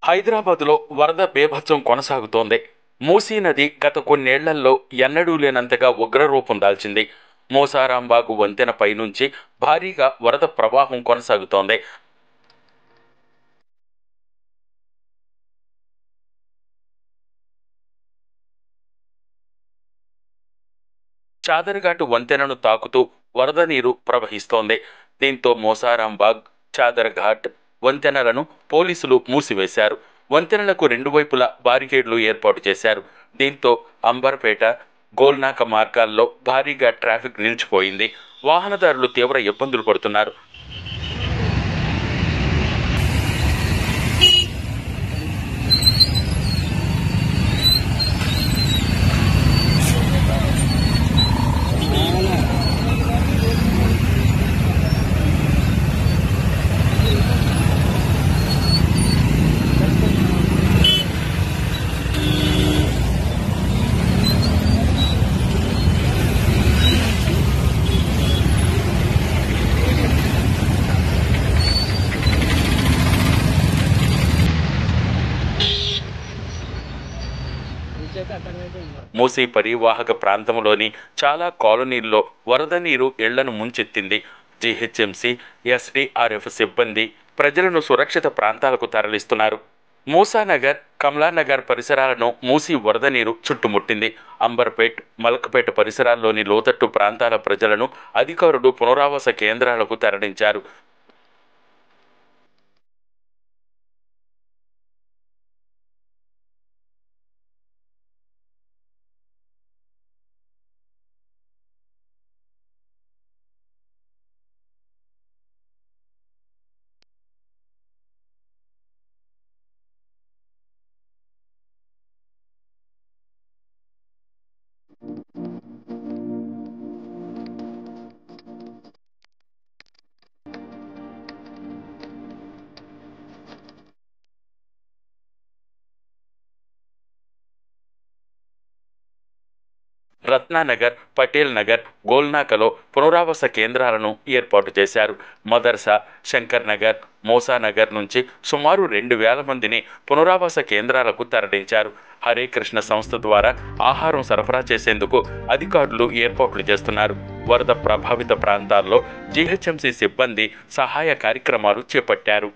హైదరాబాద్లో వరద బీభత్సం కొనసాగుతోంది. మూసీ నది గత కొన్నేళ్లలో ఎన్నడూ లేనంతగా ఉగ్రరూపం దాల్చింది. మోసారాంబాగు వంతెనపై నుంచి భారీగా వరద ప్రవాహం కొనసాగుతోంది. చాదర్ఘాటు వంతెనను తాకుతూ వరద నీరు ప్రవహిస్తోంది. దీంతో మోసారాంబాగ్, చాదర్ఘాట్ వంతెనలను పోలీసులు మూసివేశారు. వంతెనలకు రెండు వైపులా బారికేడ్లు ఏర్పాటు చేశారు. దీంతో అంబర్పేట, గోల్నాక మార్గాల్లో భారీగా ట్రాఫిక్ నిలిచిపోయింది. వాహనదారులు తీవ్ర ఇబ్బందులు పడుతున్నారు. మూసీ పరివాహక ప్రాంతంలోని చాలా కాలనీల్లో వరద నీరు ఇళ్లను ముంచెత్తింది. జీహెచ్ఎంసీ, ఎస్డీఆర్ఎఫ్ సిబ్బంది ప్రజలను సురక్షిత ప్రాంతాలకు తరలిస్తున్నారు. మూసానగర్, కమలానగర్ పరిసరాలను మూసీ వరద నీరు చుట్టుముట్టింది. అంబర్పేట్, మలక్పేట పరిసరాల్లోని లోతట్టు ప్రాంతాల ప్రజలను అధికారులు పునరావాస కేంద్రాలకు తరలించారు. రత్నానగర్, పటేల్ నగర్, గోల్నాకలో పునరావాస కేంద్రాలను ఏర్పాటు చేశారు. మదర్సా, శంకర్ నగర్, మోసానగర్ నుంచి సుమారు 2,000 మందిని పునరావాస కేంద్రాలకు తరలించారు. హరే కృష్ణ సంస్థ ద్వారా ఆహారం సరఫరా చేసేందుకు అధికారులు ఏర్పాట్లు చేస్తున్నారు. వరద ప్రభావిత ప్రాంతాల్లో జీహెచ్ఎంసీ సిబ్బంది సహాయ కార్యక్రమాలు చేపట్టారు.